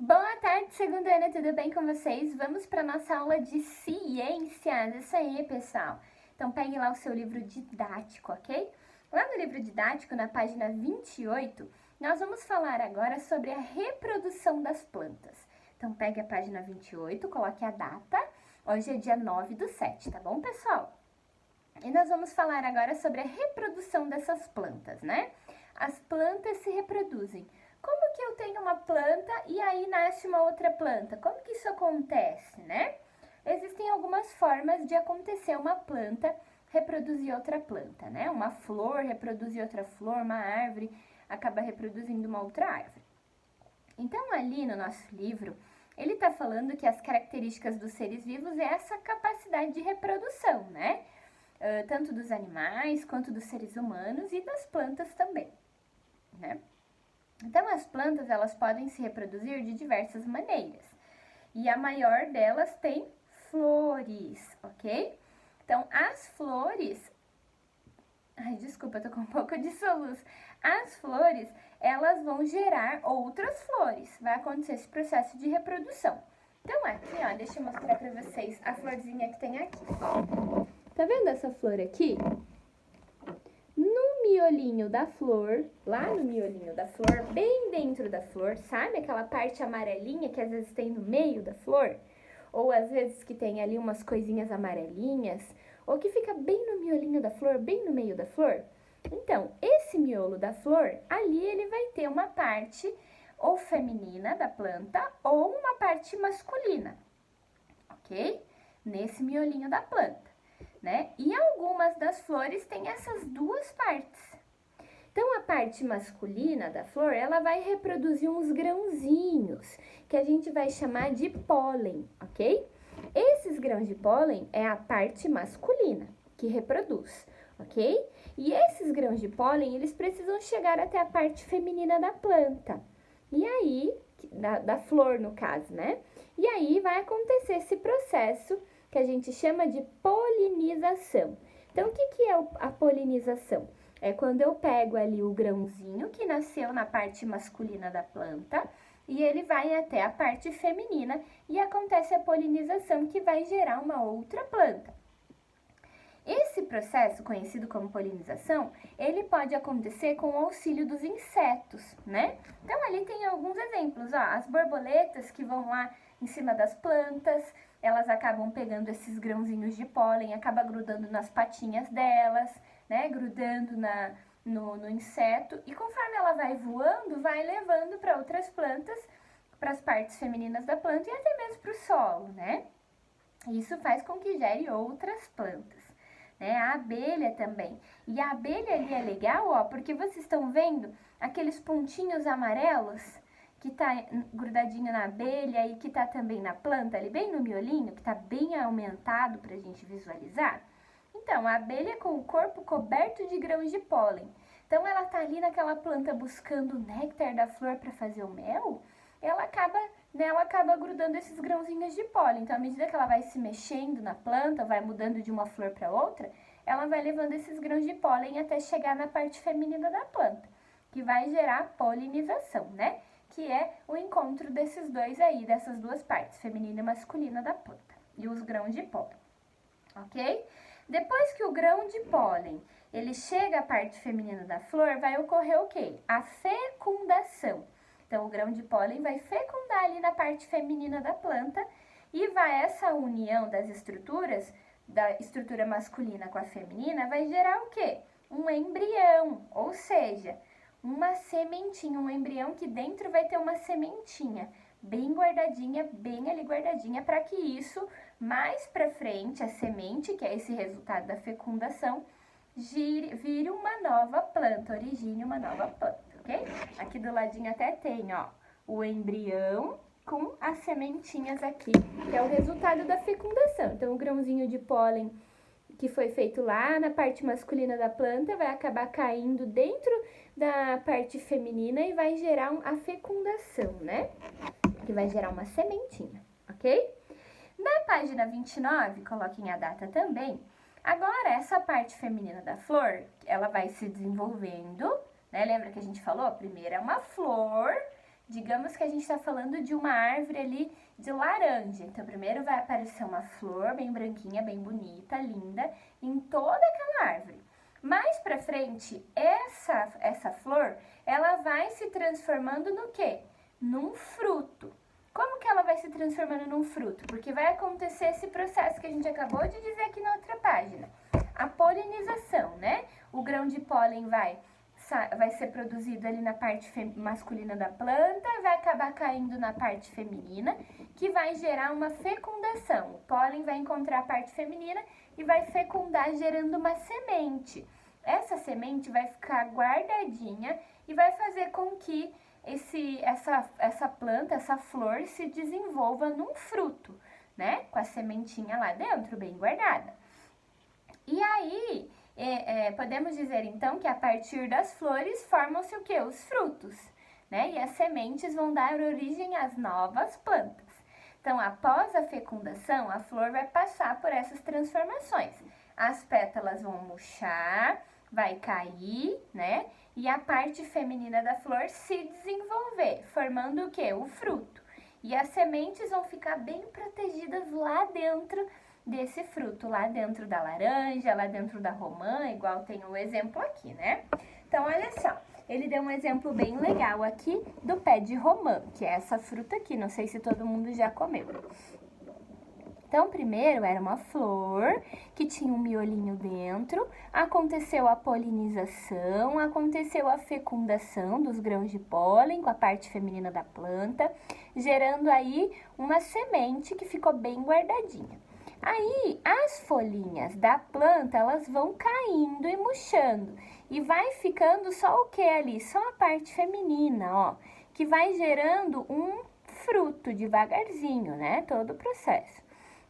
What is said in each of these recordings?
Boa tarde, segundo ano, tudo bem com vocês? Vamos para nossa aula de ciências. Isso aí, pessoal. Então, pegue lá o seu livro didático, ok? Lá no livro didático, na página 28, nós vamos falar agora sobre a reprodução das plantas. Então, pegue a página 28, coloque a data. Hoje é dia 9/7, tá bom, pessoal? E nós vamos falar agora sobre a reprodução dessas plantas, né? As plantas se reproduzem. Como que eu tenho uma planta e aí nasce uma outra planta? Como que isso acontece, né? Existem algumas formas de acontecer uma planta reproduzir outra planta, né? Uma flor reproduzir outra flor, uma árvore acaba reproduzindo uma outra árvore. Então, ali no nosso livro, ele está falando que as características dos seres vivos é essa capacidade de reprodução, né? Tanto dos animais quanto dos seres humanos e das plantas também, né? Então, as plantas, elas podem se reproduzir de diversas maneiras. E a maior delas tem flores, ok? Então, as flores... Ai, desculpa, eu tô com um pouco de soluço. As flores, elas vão gerar outras flores. Vai acontecer esse processo de reprodução. Então, aqui, ó, deixa eu mostrar pra vocês a florzinha que tem aqui. Tá vendo essa flor aqui? Miolinho da flor, lá no miolinho da flor, bem dentro da flor, sabe aquela parte amarelinha que às vezes tem no meio da flor? Ou às vezes que tem ali umas coisinhas amarelinhas, ou que fica bem no miolinho da flor, bem no meio da flor? Então, esse miolo da flor, ali ele vai ter uma parte ou feminina da planta ou uma parte masculina, ok? Nesse miolinho da planta, né? E algumas das flores têm essas duas partes. Então, a parte masculina da flor, ela vai reproduzir uns grãozinhos, que a gente vai chamar de pólen, ok? Esses grãos de pólen é a parte masculina que reproduz, ok? E esses grãos de pólen, eles precisam chegar até a parte feminina da planta. E aí, da flor no caso, né? E aí vai acontecer esse processo que a gente chama de polinização. Então, o que é a polinização? É quando eu pego ali o grãozinho que nasceu na parte masculina da planta e ele vai até a parte feminina e acontece a polinização que vai gerar uma outra planta. Esse processo, conhecido como polinização, ele pode acontecer com o auxílio dos insetos, né? Então, ali tem alguns exemplos, ó, as borboletas que vão lá em cima das plantas, elas acabam pegando esses grãozinhos de pólen, acaba grudando nas patinhas delas, né? Grudando no inseto, e conforme ela vai voando, vai levando para outras plantas, para as partes femininas da planta e até mesmo para o solo, né? Isso faz com que gere outras plantas. Né? A abelha também. E a abelha ali é legal, ó, porque vocês estão vendo aqueles pontinhos amarelos que tá grudadinho na abelha e que tá também na planta, ali bem no miolinho, que tá bem aumentado pra gente visualizar. Então, a abelha com o corpo coberto de grãos de pólen. Então, ela tá ali naquela planta buscando o néctar da flor para fazer o mel, ela acaba grudando esses grãozinhos de pólen. Então, à medida que ela vai se mexendo na planta, vai mudando de uma flor para outra, ela vai levando esses grãos de pólen até chegar na parte feminina da planta, que vai gerar polinização, né? Que é o encontro desses dois aí, dessas duas partes, feminina e masculina da planta, e os grãos de pólen, ok? Depois que o grão de pólen, ele chega à parte feminina da flor, vai ocorrer o quê? A fecundação. Então, o grão de pólen vai fecundar ali na parte feminina da planta e vai essa união das estruturas, da estrutura masculina com a feminina, vai gerar o quê? Um embrião, ou seja, uma sementinha, um embrião que dentro vai ter uma sementinha bem guardadinha, bem ali guardadinha, para que isso, mais para frente, a semente, que é esse resultado da fecundação, vire uma nova planta, origine uma nova planta, ok? Aqui do ladinho até tem, ó, o embrião com as sementinhas aqui, que é o resultado da fecundação. Então, o grãozinho de pólen que foi feito lá na parte masculina da planta vai acabar caindo dentro da parte feminina e vai gerar a fecundação, né? Que vai gerar uma sementinha, ok? Na página 29, coloquem a data também. Agora, essa parte feminina da flor, ela vai se desenvolvendo, né? Lembra que a gente falou? Primeiro é uma flor, Digamos que a gente está falando de uma árvore ali de laranja. Então, primeiro vai aparecer uma flor bem branquinha, bem bonita, linda, em toda aquela árvore. Mais pra frente, essa flor, ela vai se transformando no quê? Num fruto. Como que ela vai se transformando num fruto? Porque vai acontecer esse processo que a gente acabou de dizer aqui na outra página. A polinização, né? O grão de pólen vai ser produzido ali na parte masculina da planta, vai acabar caindo na parte feminina, que vai gerar uma fecundação. O pólen vai encontrar a parte feminina e vai fecundar, gerando uma semente. Essa semente vai ficar guardadinha e vai fazer com que essa planta, essa flor, se desenvolva num fruto, né? Com a sementinha lá dentro, bem guardada. E aí, podemos dizer então que a partir das flores formam-se o quê? Os frutos, né? E as sementes vão dar origem às novas plantas. Então, após a fecundação, a flor vai passar por essas transformações. As pétalas vão murchar, vai cair, né? E a parte feminina da flor se desenvolver, formando o quê? O fruto. E as sementes vão ficar bem protegidas lá dentro desse fruto, lá dentro da laranja, lá dentro da romã, igual tem o exemplo aqui, né? Então, olha só, ele deu um exemplo bem legal aqui do pé de romã, que é essa fruta aqui, não sei se todo mundo já comeu. Então, primeiro era uma flor que tinha um miolinho dentro, aconteceu a polinização, aconteceu a fecundação dos grãos de pólen com a parte feminina da planta, gerando aí uma semente que ficou bem guardadinha. Aí, as folhinhas da planta, elas vão caindo e murchando, e vai ficando só o que ali? Só a parte feminina, ó, que vai gerando um fruto devagarzinho, né? Todo o processo.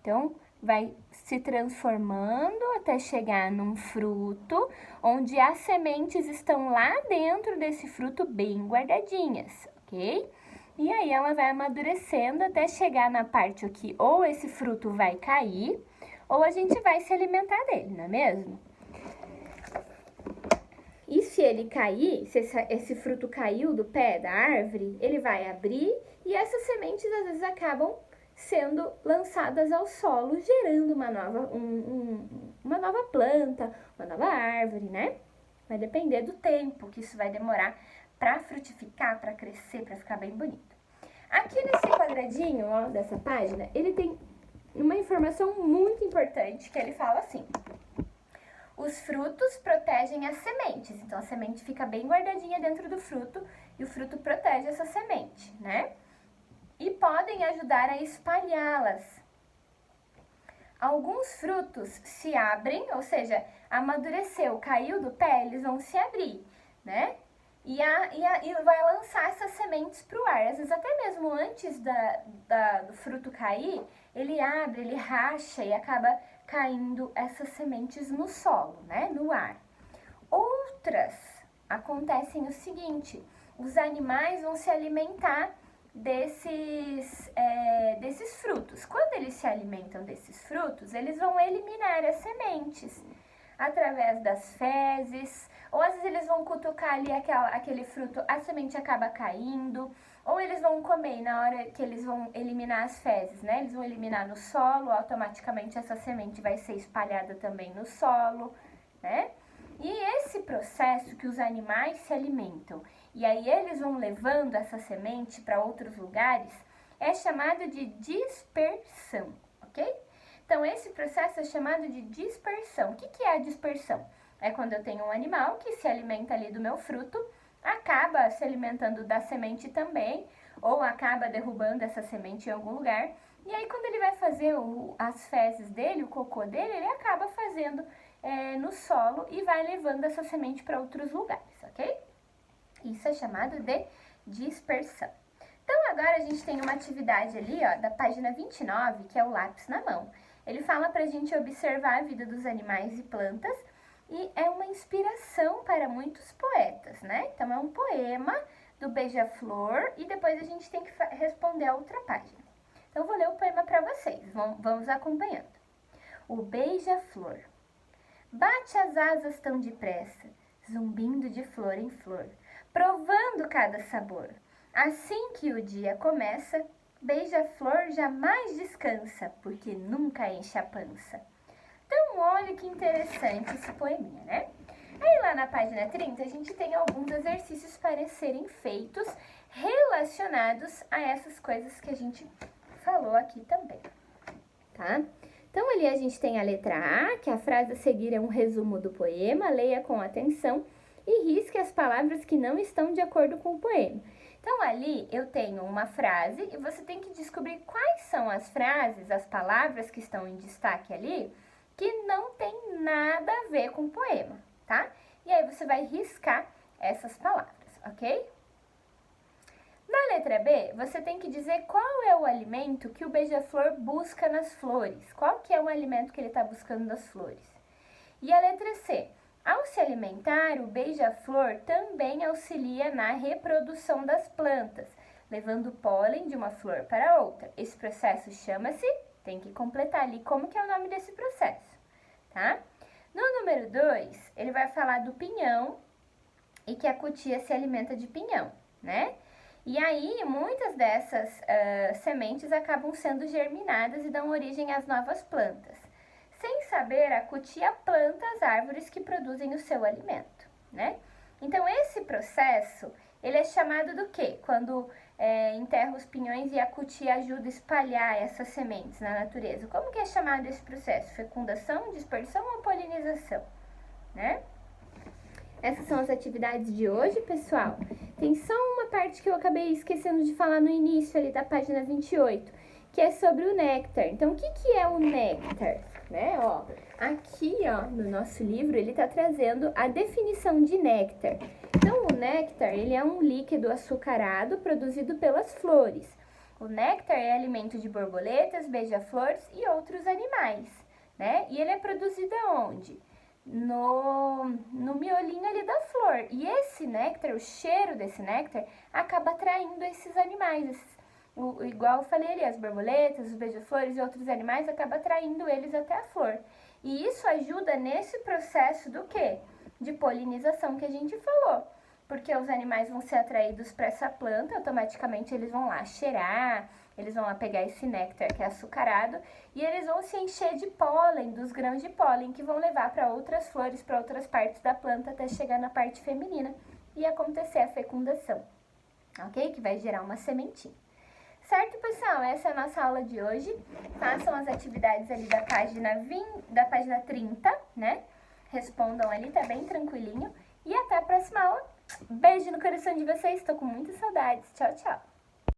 Então, vai se transformando até chegar num fruto, onde as sementes estão lá dentro desse fruto bem guardadinhas, ok? E aí, ela vai amadurecendo até chegar na parte aqui, ou esse fruto vai cair, ou a gente vai se alimentar dele, não é mesmo? E se ele cair, se esse fruto caiu do pé da árvore, ele vai abrir e essas sementes às vezes acabam sendo lançadas ao solo, gerando uma nova planta, uma nova árvore, né? Vai depender do tempo que isso vai demorar para frutificar, para crescer, para ficar bem bonito. Aqui nesse quadradinho, ó, dessa página, ele tem uma informação muito importante, que ele fala assim: os frutos protegem as sementes. Então, a semente fica bem guardadinha dentro do fruto e o fruto protege essa semente, né? E podem ajudar a espalhá-las. Alguns frutos se abrem, ou seja, amadureceu, caiu do pé, eles vão se abrir, né? E vai lançar essas sementes para o ar. Às vezes, até mesmo antes do fruto cair, ele abre, ele racha e acaba caindo essas sementes no solo, né? No ar. Outras acontecem o seguinte: os animais vão se alimentar desses frutos. Quando eles se alimentam desses frutos, eles vão eliminar as sementes através das fezes, ou às vezes eles vão cutucar ali aquele fruto, a semente acaba caindo, ou eles vão comer e na hora que eles vão eliminar as fezes, né? Eles vão eliminar no solo, automaticamente essa semente vai ser espalhada também no solo, né? E esse processo que os animais se alimentam, e aí eles vão levando essa semente para outros lugares, é chamado de dispersão, ok? Então, esse processo é chamado de dispersão. O que é a dispersão? É quando eu tenho um animal que se alimenta ali do meu fruto, acaba se alimentando da semente também, ou acaba derrubando essa semente em algum lugar, e aí quando ele vai fazer as fezes dele, o cocô dele, ele acaba fazendo no solo e vai levando essa semente para outros lugares, ok? Isso é chamado de dispersão. Então, agora a gente tem uma atividade ali, ó, da página 29, que é o lápis na mão. Ele fala pra gente observar a vida dos animais e plantas e é uma inspiração para muitos poetas, né? Então, é um poema do Beija-Flor e depois a gente tem que responder a outra página. Então, eu vou ler o poema para vocês, vamos acompanhando. O Beija-Flor. Bate as asas tão depressa, zumbindo de flor em flor, provando cada sabor. Assim que o dia começa, beija-flor jamais descansa, porque nunca enche a pança. Então, olha que interessante esse poeminha, né? Aí lá na página 30, a gente tem alguns exercícios para serem feitos relacionados a essas coisas que a gente falou aqui também, tá? Então, ali a gente tem a letra A, que a frase a seguir é um resumo do poema, leia com atenção e risque as palavras que não estão de acordo com o poema. Então, ali eu tenho uma frase e você tem que descobrir quais são as frases, as palavras que estão em destaque ali, que não tem nada a ver com o poema, tá? E aí você vai riscar essas palavras, ok? Na letra B, você tem que dizer qual é o alimento que o beija-flor busca nas flores. Qual que é o alimento que ele está buscando nas flores? E a letra C, ao se alimentar, o beija-flor também auxilia na reprodução das plantas, levando pólen de uma flor para outra. Esse processo chama-se, tem que completar ali como que é o nome desse processo, tá? No número 2, ele vai falar do pinhão e que a cutia se alimenta de pinhão, né? E aí, muitas dessas sementes acabam sendo germinadas e dão origem às novas plantas. Sem saber, a cutia planta as árvores que produzem o seu alimento, né? Então, esse processo, ele é chamado do quê? Quando enterra os pinhões e a cutia ajuda a espalhar essas sementes na natureza. Como que é chamado esse processo? Fecundação, dispersão ou polinização, né? Essas são as atividades de hoje, pessoal. Tem só uma parte que eu acabei esquecendo de falar no início ali da página 28, que é sobre o néctar. Então, o que que é o néctar? Né? Ó, aqui, ó, no nosso livro, ele está trazendo a definição de néctar. Então, o néctar, ele é um líquido açucarado produzido pelas flores. O néctar é alimento de borboletas, beija-flores e outros animais, né? E ele é produzido aonde? No miolinho ali da flor. E esse néctar, o cheiro desse néctar, acaba atraindo esses animais. Igual eu falei ali, as borboletas, os beija-flores e outros animais acaba atraindo eles até a flor. E isso ajuda nesse processo do quê? De polinização que a gente falou. Porque os animais vão ser atraídos para essa planta, automaticamente eles vão lá cheirar, eles vão lá pegar esse néctar que é açucarado e eles vão se encher de pólen, dos grãos de pólen, que vão levar para outras flores, para outras partes da planta até chegar na parte feminina e acontecer a fecundação, ok? Que vai gerar uma sementinha. Certo, pessoal? Essa é a nossa aula de hoje. Façam as atividades ali da página 30, né? Respondam ali, tá bem tranquilinho. E até a próxima aula. Beijo no coração de vocês, tô com muitas saudades. Tchau, tchau!